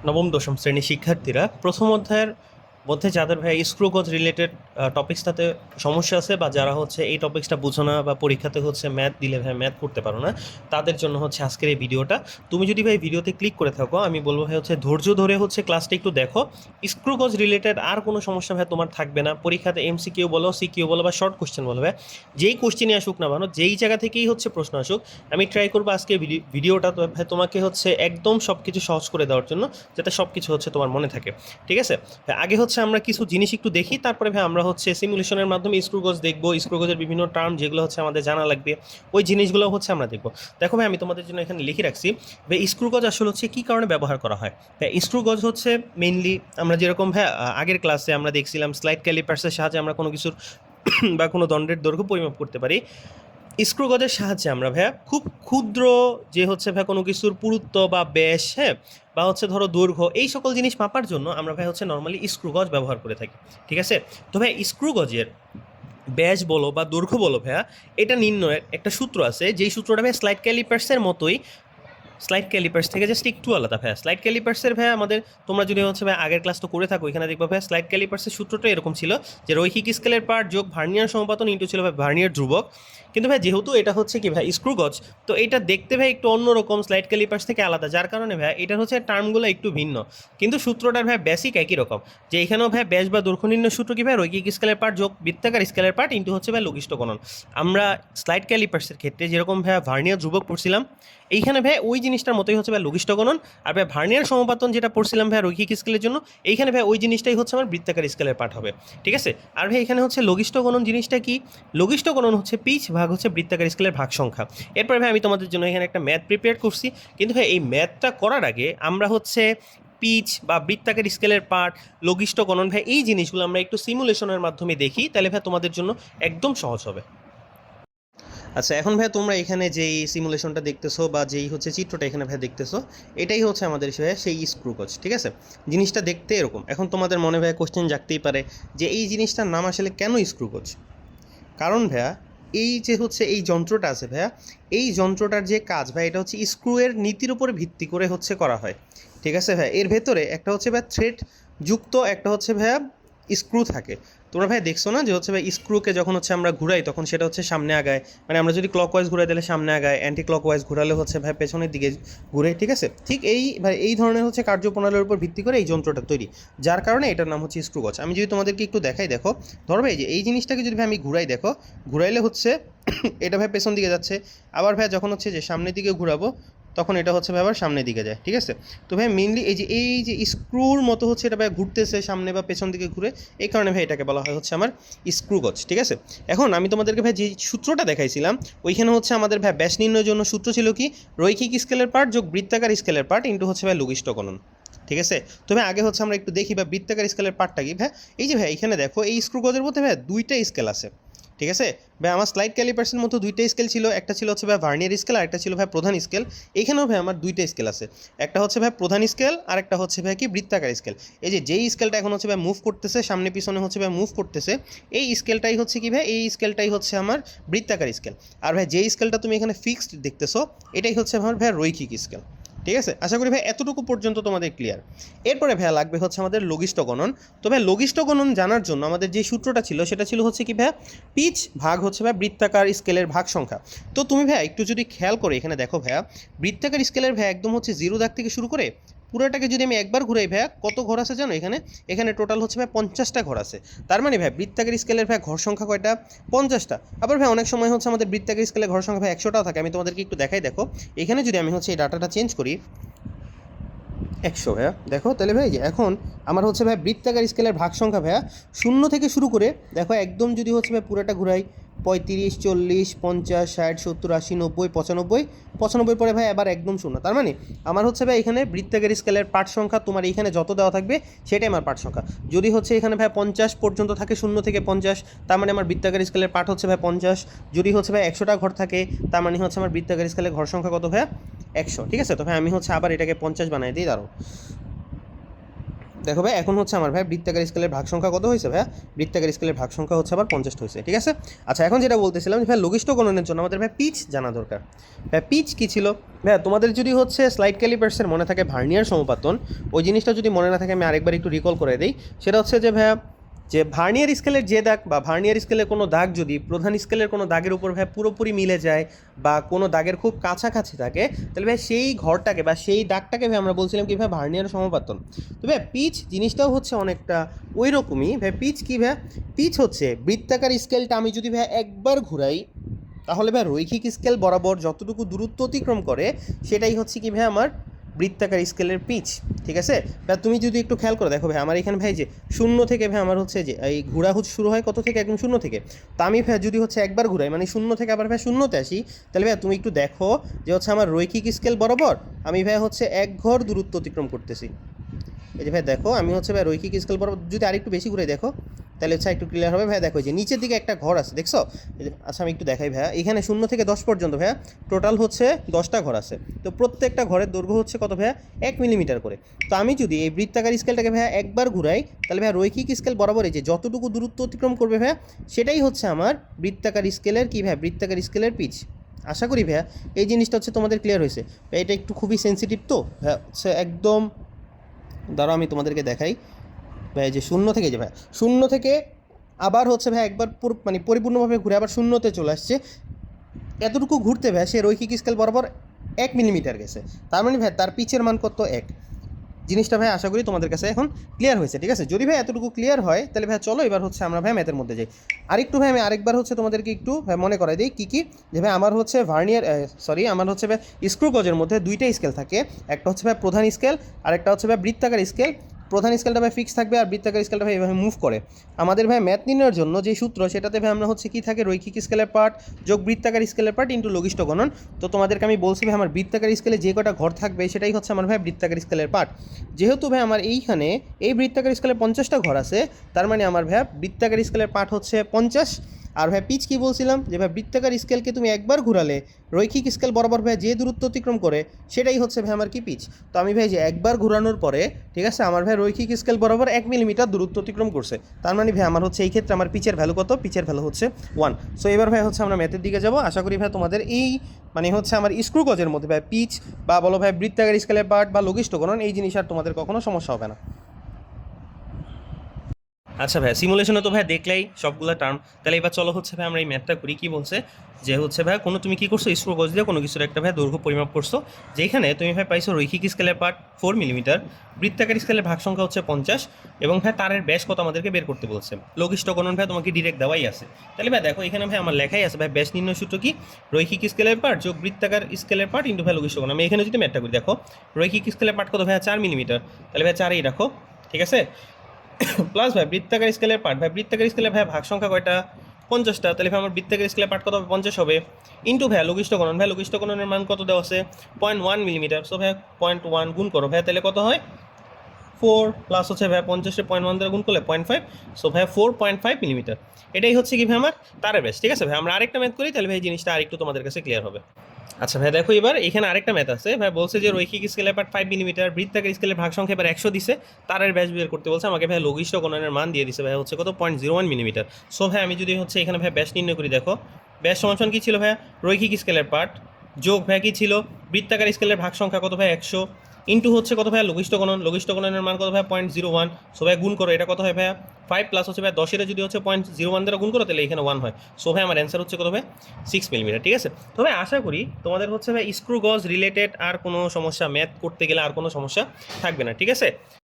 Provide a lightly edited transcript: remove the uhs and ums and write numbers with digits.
নবম দশম শ্রেণীর শিক্ষার্থীরা প্রথম অধ্যায়ের মধ্যে যাদের ভাই স্ক্রুগজ রিলেটেড টপিক্সটাতে সমস্যা আছে বা যারা হচ্ছে এই টপিক্সটা বুঝো না বা পরীক্ষাতে হচ্ছে ম্যাথ দিলে ভাই ম্যাথ করতে পারো না, তাদের জন্য হচ্ছে আজকের এই ভিডিওটা। তুমি যদি ভাই ভিডিওতে ক্লিক করে থাকো, আমি বলবো ভাই হচ্ছে ধৈর্য ধরে হচ্ছে ক্লাসটা একটু দেখো। স্ক্রুগজ রিলেটেড আর কোনো সমস্যা ভাই তোমার থাকবে না। পরীক্ষাতে এমসিকিউ বলো, সিকিউ বলো বা শর্ট কোশ্চেন বলো ভাই, যেই কোশ্চেনই আসুক না কেন, যেই জায়গা থেকেই হচ্ছে প্রশ্ন আসুক, আমি ট্রাই করবো আজকে ভিডিওটা তো ভাই তোমাকে হচ্ছে একদম সব কিছু সহজ করে দেওয়ার জন্য, যাতে সব কিছু হচ্ছে তোমার মনে থাকে। ঠিক আছে, আগে হচ্ছে আমরা কিছু জিনিস একটু দেখি, তারপরে ভাই আমরা হচ্ছে সিমুলেশনের মাধ্যমে স্ক্রুগজ দেখবো। স্ক্রুগজের বিভিন্ন টার্ম যেগুলো হচ্ছে আমাদের জানা লাগবে, ওই জিনিসগুলো হচ্ছে আমরা দেখবো। দেখো ভাই, আমি তোমাদের জন্য এখানে লিখে রাখছি ভাই স্ক্রুগজ আসলে হচ্ছে কী কারণে ব্যবহার করা হয়। ভাই স্ক্রুগজ হচ্ছে মেইনলি আমরা যেরকম ভাই আগের ক্লাসে আমরা দেখছিলাম স্লাইড ক্যালিপার্সের সাহায্যে আমরা কোনো কিছুর বা কোনো দণ্ডের দৈর্ঘ্য পরিমাপ করতে পারি। স্ক্রুগজের সাহায্যে আমরা ভাইয়া খুব ক্ষুদ্র যে হচ্ছে ভাই কোনো কিছুর পুরুত্ব বা ব্যাস, হ্যাঁ, বা হচ্ছে ধরো দৈর্ঘ্য, এই সকল জিনিস মাপার জন্য আমরা ভাই হচ্ছে নর্মালি স্ক্রুগজ ব্যবহার করে থাকি। ঠিক আছে, তো ভাই স্ক্রুগজের ব্যাস বলো বা দৈর্ঘ্য বলো ভাইয়া, এটা নির্ণয়ের একটা সূত্র আছে, যেই সূত্রটা ভাই স্লাইড ক্যালিপার্সের মতোই। স্লাইড ক্যালিপার্স থেকে জাস্ট একটু আলাদা ভাইয়া। স্লাইড ক্যালিপার্সের ভাইয়া আমাদের, তোমরা যদি হচ্ছে ভাই আগের ক্লাস তো করে থাকো, এখানে দেখবো ভাইয়া স্লাইড ক্যালিপার্সের সূত্রটা এরকম ছিল যে রৈখিক স্কেলের পার্ট যোগ ভার্নিয়ার সমাপতন ইন্টু ছিল ভাই ভার্নিয়ার ধ্রুবক। কিন্তু ভাই যেহেতু এটা হচ্ছে কি ভাই স্ক্রুগজ, তো এটা দেখতে ভাই একটু অন্যরকম, স্লাইড ক্যালিপার্স থেকে আলাদা, যার কারণে ভাই এটার হচ্ছে টার্মগুলো একটু ভিন্ন। কিন্তু সূত্রটার ভাই বেসিক একই রকম, যে এখানেও ভাই ব্যাস বা দৈর্ঘ্য নির্ণয় সূত্র কি ভাই রৈখিক স্কেলের পার্ট যোগ বৃত্তাকার স্কেলের পার্ট ইন্টু হচ্ছে ভাই লঘিষ্ঠ গণন। আমরা স্লাইড ক্যালিপার্সের ক্ষেত্রে যেরকম ভাই ভার্নিয়ার ধ্রুবক পড়ছিলাম, এইখানে ভাই ওই জিনিসটার মতোই হচ্ছে ভাই লঘিষ্ঠ গণন। আর ভাই ভার্নিয়ার সমপাতন যেটা পড়ছিলাম ভাই রৈখিক স্কেলের জন্য, এইখানে ভাই ওই জিনিসটাই হচ্ছে আমার বৃত্তাকার স্কেলের পার্ট হবে। ঠিক আছে, আর ভাই এখানে হচ্ছে লঘিষ্ঠ গণন জিনিসটা কি? লঘিষ্ঠ গণন হচ্ছে পিচ ভাগ হচ্ছে বৃত্তাকার স্কেলের ভাগ সংখ্যা। এরপর ভাই আমি তোমাদের জন্য এখানে একটা ম্যাথ প্রিপেয়ার করছি, কিন্তু ভাই এই ম্যাথটা করার আগে আমরা হচ্ছে পিচ বা বৃত্তাকার স্কেলের পার্ট, লঘিষ্ঠ গণন ভাই এই জিনিসগুলো আমরা একটু সিমুলেশনের মাধ্যমে দেখি, তাহলে ভাই তোমাদের জন্য একদম সহজ হবে। আচ্ছা, এখন ভাই তোমরা এখানে যেই সিমুলেশনটা দেখতেছো বা যেই হচ্ছে চিত্রটা এখানে ভাই দেখতেছো, এটাই হচ্ছে আমাদের সেই স্ক্রুগজ। ঠিক আছে, জিনিসটা দেখতে এরকম। এখন তোমাদের মনে ভাই কোশ্চেন জাগতেই পারে যে এই জিনিসটার নাম আসলে কেন স্ক্রুগজ। কারণ ভাইয়া, এই যে হচ্ছে এই যন্ত্রটা আছে ভাইয়া, এই যন্ত্রটার যে কাজ ভাই, এটা হচ্ছে স্ক্রুয়ের নীতির উপরে ভিত্তি করে হচ্ছে করা হয়। ঠিক আছে ভাইয়া, এর ভেতরে একটা হচ্ছে ভাইয়া থ্রেড যুক্ত একটা হচ্ছে ভাইয়া স্ক্রু থাকে। তোমরা ভাই দেখছো না যে হচ্ছে ভাই স্ক্রুকে যখন হচ্ছে আমরা ঘুরাই তখন সেটা হচ্ছে সামনে আগায়, মানে আমরা যদি ক্লকওয়াইজ ঘুরাই তাহলে সামনে আগায়, অ্যান্টি ক্লকওয়াইজ ঘুরালে হচ্ছে ভাই পেছনের দিকে ঘুরে। ঠিক আছে, ঠিক এই ভাই এই ধরনের হচ্ছে কার্যপ্রণালীর উপর ভিত্তি করে এই যন্ত্রটা তৈরি, যার কারণে এটার নাম হচ্ছে স্ক্রুগজ। আমি যদি তোমাদেরকে একটু দেখাই, দেখো ধরো ভাই যে এই জিনিসটাকে যদি ভাই আমি ঘুরাই, দেখো ঘুরাইলে হচ্ছে এটা ভাই পেছন দিকে যাচ্ছে, আবার ভাই যখন হচ্ছে যে সামনের দিকে ঘুরাবো তখন এটা হচ্ছে ভাই আবার সামনের দিকে যায়। ঠিক আছে, তো ভাই মেনলি এই যে স্ক্রুর মতো হচ্ছে এটা ভাই ঘুরতেছে সামনে বা পেছন দিকে ঘুরে, এই কারণে ভাই এটাকে বলা হয় হচ্ছে আমার স্ক্রুগজ। ঠিক আছে, এখন আমি তোমাদেরকে ভাই যে সূত্রটা দেখাইছিলাম, ওইখানে হচ্ছে আমাদের ভাই ব্যাস নির্ণয়ের জন্য সূত্র ছিল কি রৈখিক স্কেলের পার্ট যোগ বৃত্তাকার স্কেলের পার্ট ইন্টু হচ্ছে ভাই লঘিষ্ঠ গণন। ঠিক আছে, তো ভাই আগে হচ্ছে আমরা একটু দেখি ভাই বৃত্তাকার স্কেলের পার্টটা কি। ভাই এই যে ভাই এখানে দেখো এই স্ক্রুগজের মধ্যে ভাই দুইটা স্কেল আছে। ঠিক আছে ভাই, আমার স্লাইড ক্যালিপার্সের মতো দুইটা স্কেল ছিল, একটা ছিল হচ্ছে ভাই ভার্নিয়ার স্কেল আর একটা ছিল ভাই প্রধান স্কেল। এখানেও ভাই আমার দুইটা স্কেল আছে, একটা হচ্ছে ভাই প্রধান স্কেল আর একটা হচ্ছে ভাই কি বৃত্তাকার স্কেল। এই যে যেই স্কেলটা এখন হচ্ছে ভাই মুভ করতেছে সামনে পিছনে হচ্ছে ভাই মুভ করতেছে, এই স্কেলটাই হচ্ছে কি ভাই, এই স্কেলটাই হচ্ছে আমার বৃত্তাকার স্কেল। আর ভাই যেই স্কেলটা তুমি এখানে ফিক্সড দেখতেছো, এটাই হচ্ছে আমার ভাই রৈখিক স্কেল। ঠিক আছে, আশা করি ভাই এতটুকু পর্যন্ত তোমাদের ক্লিয়ার। এরপরে ভাইয়া লাগবে হচ্ছে আমাদের লঘিষ্ঠ গণন। তো ভাই লঘিষ্ঠ গণন জানার জন্য আমাদের যে সূত্রটা ছিল সেটা ছিল হচ্ছে কি ভাইয়া পিচ ভাগ হচ্ছে ভাই বৃত্তাকার স্কেলের ভাগ সংখ্যা। তো তুমি ভাইয়া একটু যদি খেয়াল করে এখানে দেখো ভাইয়া, বৃত্তাকার স্কেলের ভাইয়া একদম হচ্ছে জিরো দাগ থেকে শুরু করে পুরোটাকে যদি আমি একবার ঘুরাই ভাইয়া, কত ঘর আছে জানো এখানে? এখানে টোটাল হচ্ছে ভাই 50টা ঘর আছে। তার মানে ভাই বৃত্তাকার স্কেলের ভাই ঘর সংখ্যা কয়টা? 50টা। আবার ভাই অনেক সময় হচ্ছে আমাদের বৃত্তাকার স্কেলের ঘর সংখ্যা ভাই 100টাও থাকে। আমি তোমাদেরকে একটু দেখাই, দেখো এখানে যদি আমি হচ্ছে এই ডাটাটা চেঞ্জ করি 100 ভাইয়া, দেখো তাহলে ভাই যে এখন আমার হচ্ছে ভাই বৃত্তাকার স্কেলের ভাগ সংখ্যা ভাইয়া শূন্য থেকে শুরু করে দেখো একদম যদি হচ্ছে ভাই পুরোটা ঘুরাই 35, 40, 50, 60, 70, 80, 90, 95, 95 পরে ভাই আবার একদম শূন্য। তার মানে আমার হচ্ছে ভাই এখানে বৃত্তাকার স্কেলের পার্ট সংখ্যা তোমার এইখানে যত দেওয়া থাকবে সেটাই আমার পার্ট সংখ্যা। যদি হচ্ছে এখানে ভাই 50 পর্যন্ত থাকে, 0 থেকে 50, তার মানে আমার বৃত্তাকার স্কেলের পার্ট হচ্ছে ভাই 50। যদি হচ্ছে ভাই 100টা ঘর থাকে, তার মানে হচ্ছে আমার বৃত্তাকার স্কেলের ঘর সংখ্যা কত ভাইয়া? 100। ঠিক আছে, তো ভাই আমি হচ্ছে আবার এটাকে 50 বানাই দিই, দাঁড়ো দেখো ভাই এখন হচ্ছে আমার ভাই বৃত্তাকার স্কেলের ভাগ সংখ্যা কত হয়েছে ভাই? বৃত্তাকার স্কেলের ভাগ সংখ্যা হচ্ছে আবার 50 হয়েছে, ঠিক আছে। আচ্ছা এখন যেটা বলতেছিলাম যে ভাই লঘিষ্ঠ গণনের জন্য আমাদের ভাই পিচ জানা দরকার। ভাই পিচ কী ছিল ভাই? তোমাদের যদি হচ্ছে স্লাইড ক্যালিপার্সের মনে থাকে ভার্নিয়ার সমপাতন, ওই জিনিসটা যদি মনে না থাকে আমি আরেকবার একটু রিকল করে দিই। সেটা হচ্ছে যে ভাইয়া যে ভার্নিয়ার স্কেলের যে দাগ বা ভার্নিয়ার স্কেলের কোনো দাগ যদি প্রধান স্কেলের কোনো দাগের উপর ভাই পুরোপুরি মিলে যায় বা কোনো দাগের খুব কাছাকাছি থাকে, তাহলে ভাই সেই ঘরটাকে বা সেই দাগটাকে ভাই আমরা বলছিলাম কি ভাই ভার্নিয়ার সমপাতন। তো ভাই পিচ জিনিসটাও হচ্ছে অনেকটা ওই রকমই ভাই। পিচ কী ভাই? পিচ হচ্ছে বৃত্তাকার স্কেলটা আমি যদি ভাই একবার ঘুরাই, তাহলে ভাই রৈখিক স্কেল বরাবর যতটুকু দূরত্ব অতিক্রম করে সেটাই হচ্ছে কি ভাই আমার বৃত্তাকার স্কেলের পিচ, ঠিক আছে। বা তুমি যদি একটু খেয়াল করে দেখো ভাই আমার এখানে ভাই যে শূন্য থেকে ভাই আমার হচ্ছে যে এই ঘোরা হচ্ছে শুরু হয় কত থেকে? একদম শূন্য থেকে। তো আমি ভাই যদি হচ্ছে একবার ঘুরাই মানে শূন্য থেকে আবার ভাই শূন্যতে আসি, তাহলে ভাই তুমি একটু দেখো যে হচ্ছে আমার রৈখিক স্কেল বরাবর আমি ভাই হচ্ছে এক ঘর দূরত্ব অতিক্রম করতেছি। এই যে ভাই দেখো আমি হচ্ছে ভাই রৈখিক স্কেল বরাবর যদি আরেকটু বেশি ঘুরে দেখো তাহলে হচ্ছে একটু ক্লিয়ার হবে ভাই। দেখো যে নিচের দিকে একটা ঘর আছে দেখছো? আচ্ছা আমি একটু দেখাই ভাইয়া, এখানে 0 থেকে 10 পর্যন্ত ভাইয়া টোটাল হচ্ছে 10টা ঘর আছে। তো প্রত্যেকটা ঘরের দৈর্ঘ্য হচ্ছে কত ভাইয়া? 1 মিলিমিটার করে। তো আমি যদি এই বৃত্তাকার স্কেলটাকে ভাইয়া একবার ঘুরাই, তাহলে ভাইয়া রৈখিক স্কেল বরাবর এই যে যতটুকু দূরত্ব অতিক্রম করবে ভাইয়া সেটাই হচ্ছে আমার বৃত্তাকার স্কেলের কি ভাইয়া? বৃত্তাকার স্কেলের পিচ। আশা করি ভাইয়া এই জিনিসটা হচ্ছে তোমাদের ক্লিয়ার হয়েছে। এটা একটু খুবই সেন্সিটিভ তো ভাইয়া, হচ্ছে একদম ধরো আমি তোমাদেরকে দেখাই ভাই যে শূন্য থেকে যে ভাই শূন্য থেকে আবার হচ্ছে ভাই একবার মানে পরিপূর্ণভাবে ঘুরে আবার শূন্যতে চলে আসছে, এতটুকু ঘুরতে ভাই সে রৈখিক স্কেল বরাবর 1 মিলিমিটার গেছে। তার মানে ভাই তার পিচের মান কত? 1। জিনিসটা ভাই আশা করি তোমাদের কাছে এখন ক্লিয়ার হয়েছে, ঠিক আছে। যদি ভাই এতটুকু ক্লিয়ার হয় তাহলে ভাই চলো এবার হচ্ছে আমরা ভাই ম্যাথের মধ্যে যাই। আরেকটু ভাই আমি আরেকবার হচ্ছে তোমাদেরকে একটু ভাই মনে করাই দিই কী কী। যে ভাই আমার হচ্ছে ভার্নিয়ার আমার হচ্ছে ভাই স্ক্রু গজের মধ্যে দুইটা স্কেল থাকে, একটা হচ্ছে ভাই প্রধান স্কেল আর একটা হচ্ছে ভাই বৃত্তাকার স্কেল। প্রধান স্কেলটা ভাই ফিক্স থাকবে আর বৃত্তাকার স্কেলটা ভাই এভাবে মুভ করে। আমাদের ভাই ম্যাথ নির্ণয়ের জন্য যে সূত্র সেটাতে ভাই আমরা হচ্ছে কি থাকে? রৈখিক স্কেলের পার্ট যোগ বৃত্তাকার স্কেলের পার্ট ইন্টু লঘিষ্ঠ গণন। তো তোমাদেরকে আমি বলছি ভাই আমার বৃত্তাকার স্কেলে যে কটা ঘর থাকবে সেটাই হচ্ছে আমার ভাই বৃত্তাকার স্কেলের পার্ট। যেহেতু ভাই আমার এইখানে এই বৃত্তাকার স্কেলে 50টা ঘর আছে, তার মানে আমার ভাই বৃত্তাকার স্কেলের পার্ট হচ্ছে 50। আর ভাই পিচ কি বলছিলাম? যে ভাই বৃত্তাকার স্কেলকে তুমি একবার ঘুরালে রৈখিক স্কেল বরাবর ভাই যে দূরত্ব অতিক্রম করে সেটাই হচ্ছে ভাই আমার কি পিচ। তো আমি ভাই যে একবার ঘুরানোর পরে, ঠিক আছে, আমার ভাই রৈখিক স্কেল বরাবর 1 মিলিমিটার দূরত্ব অতিক্রম করছে। তার মানে ভাই আমার হচ্ছে এই ক্ষেত্রে আমার পিচের ভ্যালু কত? পিচের ভ্যালু হচ্ছে 1। সো এবার ভাই হচ্ছে আমরা ম্যাথের দিকে যাব। আশা করি ভাই তোমাদের এই মানে হচ্ছে আমার স্ক্রু গজের মধ্যে ভাই পিচ বা বলো ভাই বৃত্তাকার স্কেলের পার্ট বা লঘিষ্ঠ গণন এই জিনিস আর তোমাদের কখনো সমস্যা হবে না। আচ্ছা ভাই সিমুলেশনে তো ভাই দেখলেই সবগুলো টার্ম, তাহলে এবার চলো হচ্ছে ভাই আমরা এই ম্যাথটা করি। কি বলছে যে হচ্ছে ভাই কোনো তুমি কি করছো? স্ক্রু গজ দিয়ে কোনো কিছুর একটা ভাই দৈর্ঘ্য পরিমাপ করছো, যেখানে তুমি ভাই পাইছো রৈখিক স্কেলের পার্ট 4 মিলিমিটার, বৃত্তাকার স্কেলের ভাগ সংখ্যা হচ্ছে 50 এবং ভাই তারের ব্যাস কত আমাদেরকে বের করতে বলছে। লঘিষ্ঠ গণন ভাই তোমাকে ডিরেক্ট দেওয়াই আছে। তাহলে ভাই দেখো এখানে ভাই আমার লেখাই আছে ভাই ব্যাস নির্ণয় সূত্র কি? রৈখিক স্কেলের পার্ট যোগ বৃত্তাকার স্কেলের পার্ট ইন্টু ভাই লঘিষ্ঠ গণন। আমি এখানে যদি ম্যাথটা করি দেখো রৈখিক স্কেলের পার্ট কত ভাই? 4 মিলিমিটার, তাহলে ভাই 4ই রাখো, ঠিক আছে। প্লাস ভাই বৃত্তাকার স্কেলের পার্ট, ভাই বৃত্তাকার স্কেলের ভাই ভাগ সংখ্যা কয়টা? 50টা, তাহলে ভাই আমার বৃত্তাকার স্কেলের পার্ট কত হবে? 50 হবে। ইন্টু ভাই লঘিষ্ঠ গণন, ভাই লঘিষ্ঠ গণনের মান কত দেওয়া আছে? 0.1 মিলিমিটার। সো ভাই 0.1 গুণ করো ভাই, তাহলে কত হয়? 4 প্লাস হচ্ছে ভাই 50-এ 0.1 দ্বারা গুণ করলে 0.5। সো ভাই 4.5 মিলিমিটার। এটাই হচ্ছে কি ভাই আমার তারের ব্যাস, ঠিক আছে ভাই। আমরা আরেকটা ম্যাথ করি, তাহলে ভাই জিনিসটা আরেকটু তোমাদের কাছে ক্লিয়ার হবে। আচ্ছা ভাই দেখো এবার এখানে আরেকটা ম্যাথ আছে ভাই। বলছে যে রৈখিক স্কেলের পার্ট 5 মিলিমিটার, বৃত্তাকার স্কেলের ভাগ সংখ্যা এবার 100 দিছে, তারের ব্যাস বের করতে বলছে আমাকে। ভাই লঘিষ্ঠ গণনের মান দিয়ে দিছে ভাই হচ্ছে কত? 0.01 মিলিমিটার। সো ভাই আমি যদি হচ্ছে এখানে ভাই ব্যাস নির্ণয় করি, দেখো ব্যাস সমান কি ছিল ভাই? রৈখিক স্কেলের পার্ট যোগ ভাই কি ছিল? বৃত্তাকার স্কেলের ভাগ সংখ্যা কত ভাই? 100 ইন্টু হচ্ছে কত ভাই? লঘিষ্ঠ গণন, লঘিষ্ঠ গণনের মান কত ভাই? 0.01। সো ভাই গুণ করো, এটা কত হয় ভাইয়া? 5 প্লাস হচ্ছে ভাই 10-এর যদি হচ্ছে 0.01 দ্বারা গুণ করো তাহলে এখানে 1 হয়। সো ভাই আমার অ্যান্সার হচ্ছে কত ভাই? 6 মিলিমিটার, ঠিক আছে। তবে আশা করি তোমাদের হচ্ছে ভাই স্ক্রু গজ রিলেটেড আর কোনো সমস্যা, ম্যাথ করতে গেলে আর কোনো সমস্যা থাকবে না, ঠিক আছে।